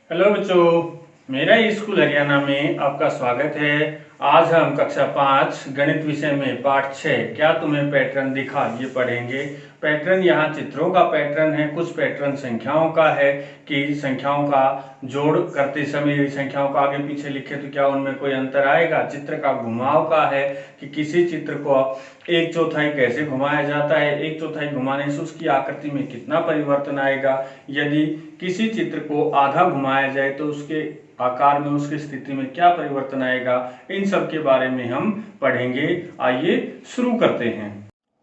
Hello बच्चों, मेरा school Haryana में आपका स्वागत है। आज हम कक्षा 5 गणित विषय में पाठ 6 क्या तुम्हें पैटर्न दिखा ये पढ़ेंगे। पैटर्न यहाँ चित्रों का पैटर्न है, कुछ पैटर्न संख्याओं का है कि संख्याओं का जोड़ करते समय संख्याओं का आगे पीछे लिखे तो क्या उनमें कोई अंतर आएगा। चित्र का घुमाव का है कि किसी चित्र को एक चौथाई कैसे घुमाया जाता है, एक चौथाई घुमाने से उसकी आकृति में कितना परिवर्तन आएगा। यदि किसी चित्र को आधा घुमाया जाए तो उसके आकार में, उसकी स्थिति में क्या परिवर्तन आएगा, इन सब के बारे में हम पढ़ेंगे। आइए शुरू करते हैं।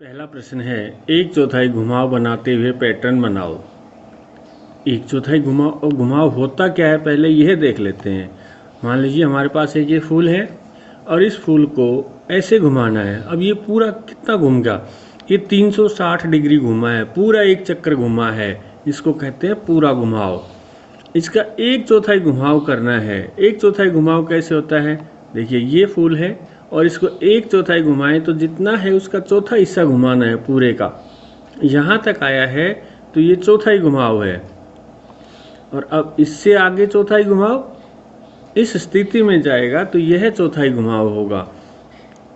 पहला प्रश्न है, एक चौथाई घुमाव बनाते हुए पैटर्न बनाओ। एक चौथाई घुमाव होता क्या है पहले यह देख लेते हैं। मान लीजिए हमारे पास एक ये फूल है और इस फूल को ऐसे घुमाना है। अब ये पूरा कितना घूम गया, ये 360 डिग्री घुमा है, पूरा एक चक्कर घुमा है, इसको कहते हैं पूरा घुमाव। इसका एक चौथाई घुमाव करना है। एक चौथाई घुमाव कैसे होता है, देखिए ये फूल है और इसको एक चौथाई घुमाएं तो जितना है उसका चौथा हिस्सा घुमाना है पूरे का। यहाँ तक आया है तो ये चौथाई घुमाव है। और अब इससे आगे चौथाई घुमाव इस स्थिति में जाएगा तो यह चौथाई घुमाव होगा।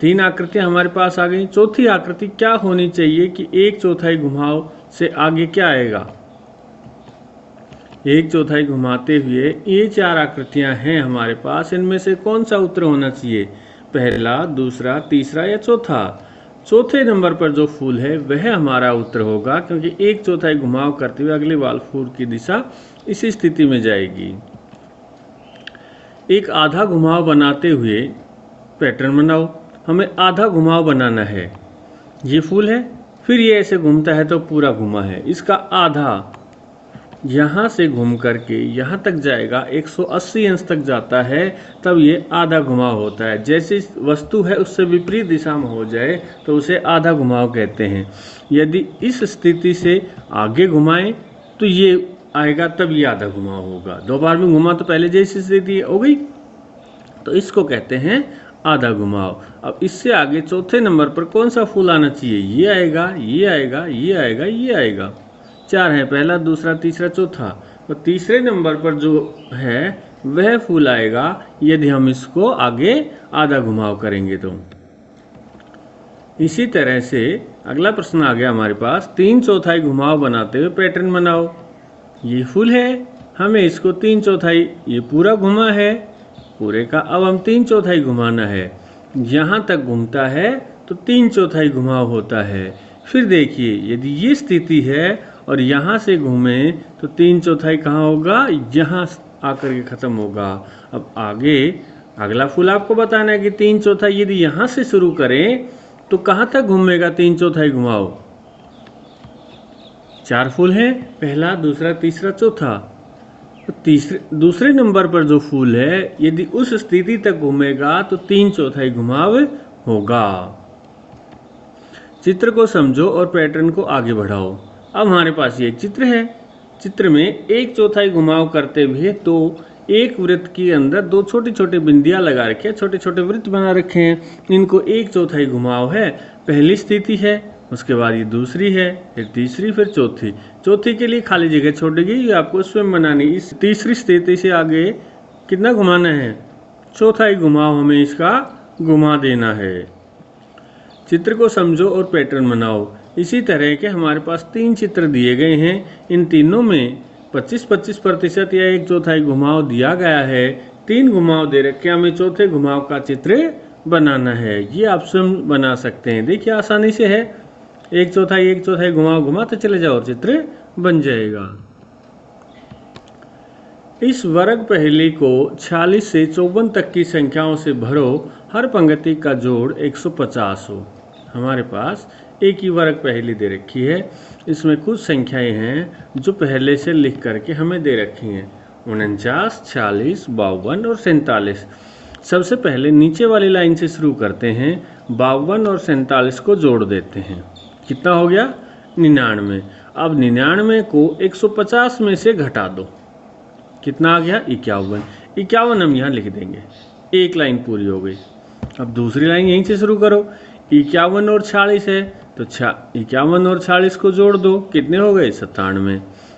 तीन आकृतियां हमारे पास आ गई। चौथी आकृति क्या होनी चाहिए कि एक चौथाई घुमाव से आगे क्या आएगा। एक चौथाई घुमाते हुए ये चार आकृतियां हैं हमारे पास, इनमें से कौन सा उत्तर होना चाहिए, पहला, दूसरा, तीसरा या चौथा। चौथे नंबर पर जो फूल है वह हमारा उत्तर होगा, क्योंकि एक चौथाई घुमाव करते हुए अगले वाले फूल की दिशा इसी स्थिति में जाएगी। एक आधा घुमाव बनाते हुए पैटर्न बनाओ। हमें आधा घुमाव बनाना है। ये फूल है, फिर ये ऐसे घूमता है तो पूरा घुमा है, इसका आधा यहाँ से घूम करके यहाँ तक जाएगा, 180 अंश तक जाता है, तब ये आधा घुमाव होता है। जैसे वस्तु है उससे विपरीत दिशा में हो जाए तो उसे आधा घुमाव कहते हैं। यदि इस स्थिति से आगे घुमाएं तो ये आएगा, तब ये आधा घुमाव होगा। दो बार में घुमा तो पहले जैसी स्थिति हो गई, तो इसको कहते हैं आधा घुमाव। अब इससे आगे चौथे नंबर पर कौन सा फूल आना चाहिए, ये आएगा, ये आएगा, ये आएगा, ये आएगा। चार है, पहला, दूसरा, तीसरा, चौथा। तो तीसरे नंबर पर जो है वह फूल आएगा यदि हम इसको आगे आधा घुमाव करेंगे तो। इसी तरह से अगला प्रश्न आ गया हमारे पास, तीन चौथाई घुमाव बनाते हुए पैटर्न बनाओ। ये फूल है, हमें इसको तीन चौथाई, ये पूरा घुमा है पूरे का, अब हम तीन चौथाई घुमाना है। यहाँ तक घूमता है तो तीन चौथाई घुमाव होता है। फिर देखिए यदि ये स्थिति है और यहाँ से घूमे तो तीन चौथाई कहाँ होगा, यहाँ आकर के ख़त्म होगा। अब आगे अगला फूल आपको बताना है कि तीन चौथाई यदि यहाँ से शुरू करें तो कहाँ तक घूमेगा तीन चौथाई घुमाव। चार फूल हैं, पहला, दूसरा, तीसरा, चौथा। तो दूसरे नंबर पर जो फूल है यदि उस स्थिति तक घूमेगा तो तीन चौथाई घुमाव होगा। चित्र को समझो और पैटर्न को आगे बढ़ाओ। अब हमारे पास ये एक चित्र है। चित्र में एक चौथाई घुमाव करते हुए तो एक वृत्त के अंदर दो छोटे छोटे बिंदियां लगा रखे हैं, छोटे छोटे वृत्त बना रखे हैं, इनको एक चौथाई घुमाव है। पहली स्थिति है, उसके बाद ये दूसरी है, फिर तीसरी, फिर चौथी। चौथी के लिए खाली जगह छोड़ेगी, ये आपको स्वयं बनानी। इस तीसरी स्थिति से आगे कितना घुमाना है, चौथाई घुमाव हमें इसका घुमा देना है। चित्र को समझो और पैटर्न बनाओ। इसी तरह के हमारे पास तीन चित्र दिए गए हैं, इन तीनों में 25-25% या एक चौथाई घुमाव दिया गया है। तीन घुमाव दे रखे, हमें चौथे घुमाव का चित्र बनाना है। ये आप स्वयं बना सकते हैं, देखिए आसानी से है। एक चौथाई घुमाव घुमाते चले जाओ और चित्र बन जाएगा। इस वर्ग पहेली को 46 से 54 तक की संख्याओं से भरो, हर पंक्ति का जोड़ 150 हो। हमारे पास एक ही वर्ग पहेली दे रखी है, इसमें कुछ संख्याएं हैं जो पहले से लिख करके हमें दे रखी हैं, 49, 46, 52 और 47। सबसे पहले नीचे वाली लाइन से शुरू करते हैं, 52 और 47 को जोड़ देते हैं। कितना हो गया, 99। अब 99 को 150 में से घटा दो, कितना आ गया, 51। 51 हम यहाँ लिख देंगे, एक लाइन पूरी हो गई। अब दूसरी लाइन यहीं से शुरू करो, 51 और 46 है तो 51 और 46 को जोड़ दो, कितने हो गए, 97।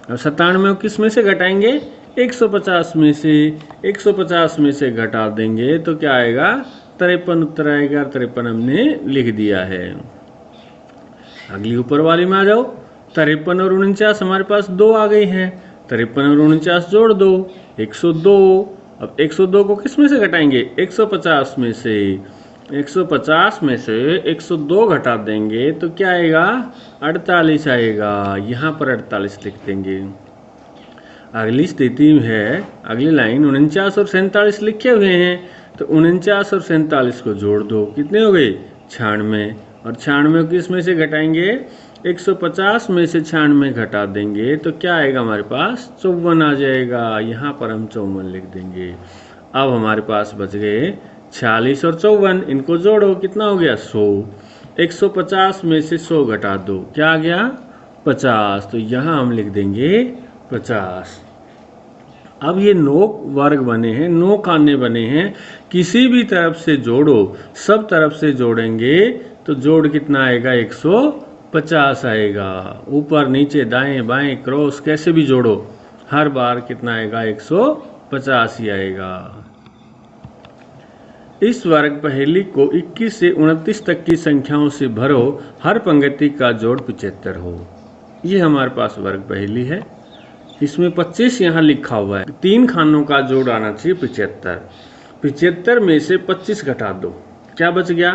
अब 97 को किस में से घटाएंगे, 150 में से घटा देंगे तो क्या आएगा, 53 उत्तर आएगा। 53 हमने लिख दिया है। अगली ऊपर वाली में आ जाओ। 53 और 49 हमारे पास 2 आ गई हैं। 53 और 49 जोड़ दो, 102। अब 102 को किस में से घटाएंगे, 150 में से। 150 में से 102 घटा देंगे तो क्या आएगा, 48 आएगा। यहाँ पर 48 लिख देंगे। अगली स्थिति में है, अगली लाइन 49 और 47 लिखे हुए हैं, तो 49 और 47 को जोड़ दो, कितने हो गए, 96। और 96 किस में से घटाएंगे, 150 में से 96 घटा देंगे तो क्या आएगा हमारे पास, 54 आ जाएगा। यहाँ पर हम 54 लिख देंगे। अब हमारे पास बच गए 46 और 54, इनको जोड़ो, कितना हो गया, 100। 150 में से 100 घटा दो, क्या आ गया, 50। तो यहाँ हम लिख देंगे 50। अब ये 9 वर्ग बने हैं, 9 खाने बने हैं। किसी भी तरफ से जोड़ो, सब तरफ से जोड़ेंगे तो जोड़ कितना आएगा, 150 आएगा। ऊपर नीचे दाएं बाएं क्रॉस कैसे भी जोड़ो, हर बार कितना आएगा, 150 ही आएगा। इस वर्ग पहेली को 21 से 29 तक की संख्याओं से भरो, हर पंक्ति का जोड़ 75 हो। ये हमारे पास वर्ग पहेली है। इसमें 25 यहाँ लिखा हुआ है। 3 खानों का जोड़ आना चाहिए 75। 75 में से 25 घटा दो, क्या बच गया,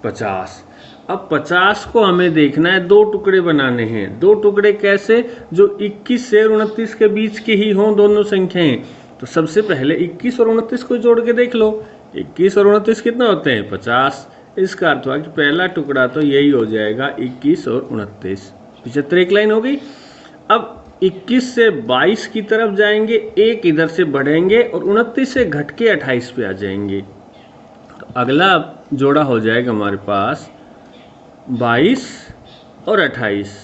50। अब 50 को हमें देखना है, 2 टुकड़े बनाने हैं। 2 टुकड़े कैसे, जो 21 से 29 के बीच के ही हों दोनों संख्याएं। तो सबसे पहले 21 और 29 को जोड़ के देख लो। 21 और 29 कितना होते हैं, 50। इसका अर्थ हुआ कि पहला टुकड़ा तो यही हो जाएगा, 21 और 29। 75 एक लाइन हो गई। अब 21 से 22 की तरफ जाएंगे, एक इधर से बढ़ेंगे और 29 से घट के 28 पे आ जाएंगे। तो अगला जोड़ा हो जाएगा हमारे पास 22 और 28।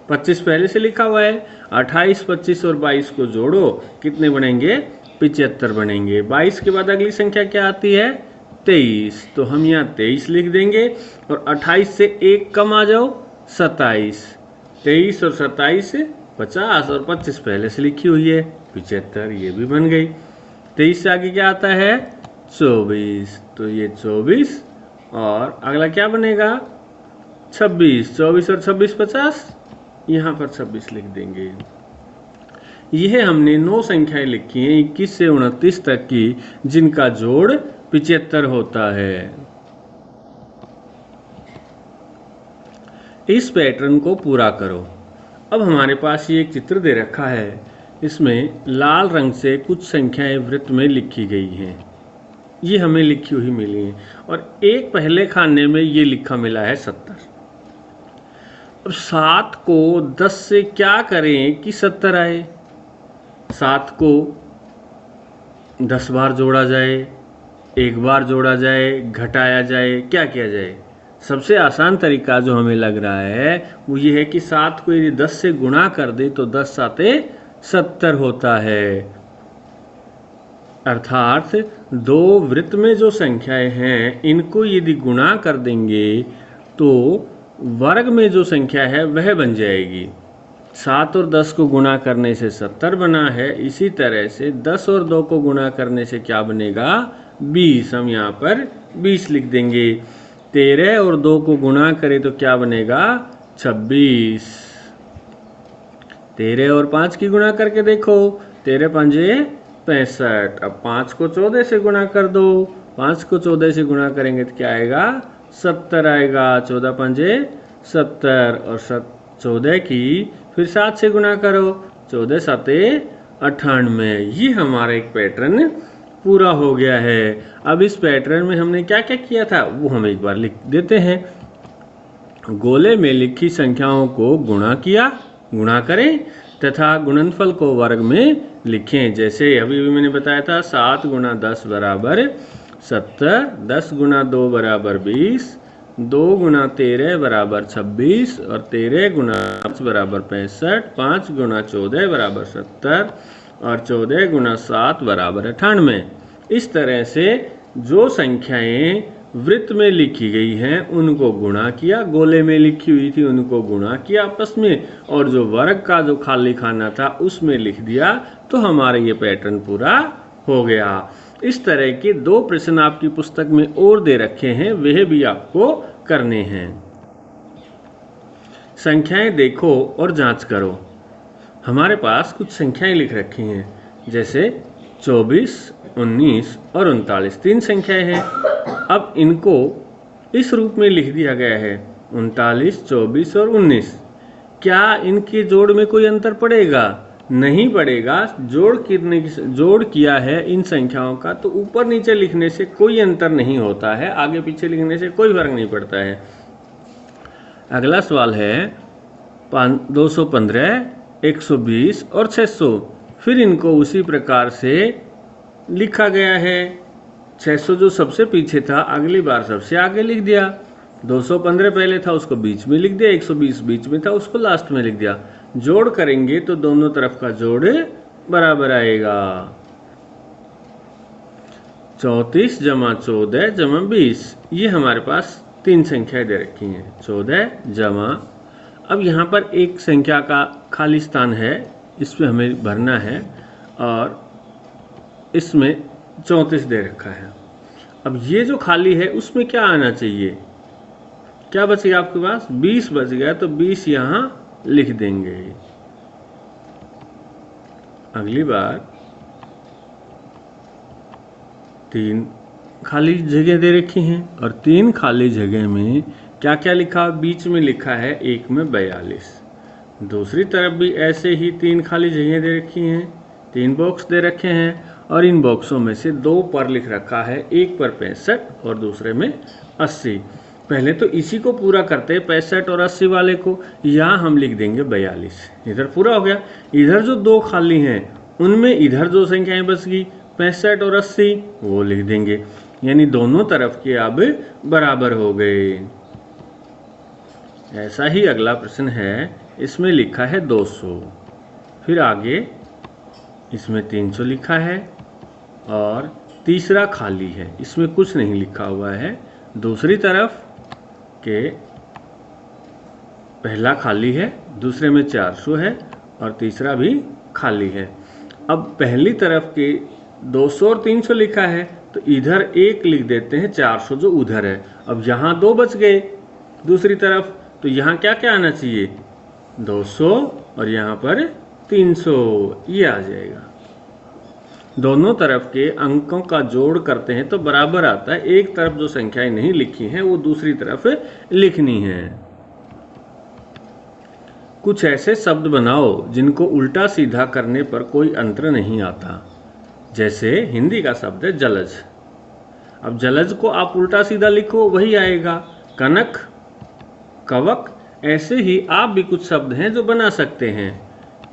25 पहले से लिखा हुआ है। 28, 25 और 22 को जोड़ो, कितने बनेंगे, 75 बनेंगे। 22 के बाद अगली संख्या क्या आती है, 23। तो हम यहाँ 23 लिख देंगे। और 28 से 1 कम आ जाओ, 27। 23 और 27 50 और 25 पहले से लिखी हुई है, 75, ये भी बन गई। 23 से आगे क्या आता है, 24। तो ये 24 और अगला क्या बनेगा, 26। 24 और 26 50, यहाँ पर 26 लिख देंगे। यह हमने 9 संख्याएं लिखी हैं 21 से 29 तक की, जिनका जोड़ 75 होता है। इस पैटर्न को पूरा करो। अब हमारे पास ये एक चित्र दे रखा है। इसमें लाल रंग से कुछ संख्याएं वृत्त में लिखी गई हैं। ये हमें लिखी हुई मिली हैं और एक पहले खाने में ये लिखा मिला है 70। अब 7 को 10 से क्या करें कि 70 आए। 7 को 10 बार जोड़ा जाए, 1 बार जोड़ा जाए, घटाया जाए, क्या किया जाए। सबसे आसान तरीका जो हमें लग रहा है वो ये है कि 7 को यदि 10 से गुणा कर दे तो 10 साते 70 होता है। अर्थात 2 वृत्त में जो संख्याएं हैं इनको यदि गुणा कर देंगे तो वर्ग में जो संख्या है वह बन जाएगी। 7 और 10 को गुणा करने से 70 बना है। इसी तरह से 10 और 2 को गुणा करने से क्या बनेगा, 20। हम यहाँ पर 20 लिख देंगे। 13 और 2 को गुणा करें तो क्या बनेगा, 26। 13 और 5 की गुणा करके देखो, 13 पंजे 65। अब 5 को 14 से गुणा कर दो, 5 को 14 से गुणा करेंगे तो क्या आएगा, 70 आएगा। 14 पंजे 70 और 14 की फिर 7 से गुणा करो, 14 साते 98। ये हमारा एक पैटर्न पूरा हो गया है। अब इस पैटर्न में हमने क्या क्या किया था वो हम एक बार लिख देते हैं। गोले में लिखी संख्याओं को गुणा किया, गुणा करें तथा गुणनफल को वर्ग में लिखें। जैसे अभी मैंने बताया था 7 गुणा 10 बराबर 70, 10 गुणा 2 बराबर 20, 2 गुणा 13 बराबर 26 और 13 गुणा 5 बराबर 65, 5 गुणा 14 बराबर 70 और 14 गुणा 7 बराबर 98। इस तरह से जो संख्याएं वृत्त में लिखी गई हैं उनको गुणा किया, गोले में लिखी हुई थी उनको गुणा किया आपस में, और जो वर्ग का जो खाली खाना था उसमें लिख दिया, तो हमारा ये पैटर्न पूरा हो गया। इस तरह के 2 प्रश्न आपकी पुस्तक में और दे रखे हैं, वह भी आपको करने हैं। संख्याएं देखो और जांच करो। हमारे पास कुछ संख्याएं लिख रखी हैं, जैसे 24, 19 और 39 3 संख्याएं हैं। अब इनको इस रूप में लिख दिया गया है 39, 24 और 19। क्या इनके जोड़ में कोई अंतर पड़ेगा? नहीं पड़ेगा। जोड़ किया है इन संख्याओं का, तो ऊपर नीचे लिखने से कोई अंतर नहीं होता है, आगे पीछे लिखने से कोई फर्क नहीं पड़ता है। अगला सवाल है 215, 120 और 600। फिर इनको उसी प्रकार से लिखा गया है। 600 जो सबसे पीछे था अगली बार सबसे आगे लिख दिया, 215 पहले था उसको बीच में लिख दिया, 120 बीच में था उसको लास्ट में लिख दिया। जोड़ करेंगे तो दोनों तरफ का जोड़ बराबर आएगा। 34 जमा 14 जमा 20, ये हमारे पास 3 संख्याएं दे रखी हैं। 14 जमा, अब यहाँ पर एक संख्या का खाली स्थान है, इसमें हमें भरना है, और इसमें 34 दे रखा है। अब ये जो खाली है उसमें क्या आना चाहिए? क्या बचेगा आपके पास? 20 बच गया, तो 20 यहाँ लिख देंगे। अगली बार 3 खाली जगह दे रखी हैं, और 3 खाली जगह में क्या क्या लिखा? बीच में लिखा है 1 में 42। दूसरी तरफ भी ऐसे ही 3 खाली जगह दे रखी हैं, 3 बॉक्स दे रखे हैं, और इन बॉक्सों में से 2 पर लिख रखा है, एक पर 65 और दूसरे में 80। पहले तो इसी को पूरा करते हैं 65 और 80 वाले को, यहाँ हम लिख देंगे 42। इधर पूरा हो गया। इधर जो 2 खाली हैं उनमें इधर जो संख्याएं बच गई 65 और 80 वो लिख देंगे, यानी दोनों तरफ के अब बराबर हो गए। ऐसा ही अगला प्रश्न है, इसमें लिखा है 200, फिर आगे इसमें 300 लिखा है, और तीसरा खाली है, इसमें कुछ नहीं लिखा हुआ है। दूसरी तरफ के पहला खाली है, दूसरे में 400 है, और तीसरा भी खाली है। अब पहली तरफ के 200 और 300 लिखा है, तो इधर 1 लिख देते हैं, 400 जो उधर है। अब यहाँ 2 बच गए दूसरी तरफ, तो यहाँ क्या क्या आना चाहिए? 200 और यहाँ पर 300, ये आ जाएगा। दोनों तरफ के अंकों का जोड़ करते हैं तो बराबर आता है। एक तरफ जो संख्याएं नहीं लिखी हैं वो दूसरी तरफ लिखनी है। कुछ ऐसे शब्द बनाओ जिनको उल्टा सीधा करने पर कोई अंतर नहीं आता। जैसे हिंदी का शब्द है जलज। अब जलज को आप उल्टा सीधा लिखो वही आएगा। कनक, कवक, ऐसे ही आप भी कुछ शब्द हैं जो बना सकते हैं।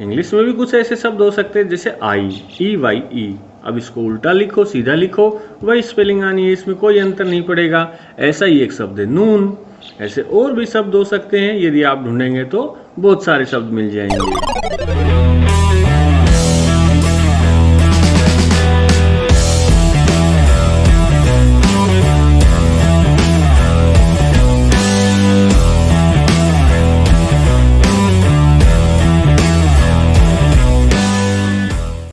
इंग्लिश में भी कुछ ऐसे शब्द हो सकते हैं जैसे आई, EYE। अब इसको उल्टा लिखो सीधा लिखो वही स्पेलिंग आनी है, इसमें कोई अंतर नहीं पड़ेगा। ऐसा ही एक शब्द है नून। ऐसे और भी शब्द हो सकते हैं, यदि आप ढूंढेंगे तो बहुत सारे शब्द मिल जाएंगे।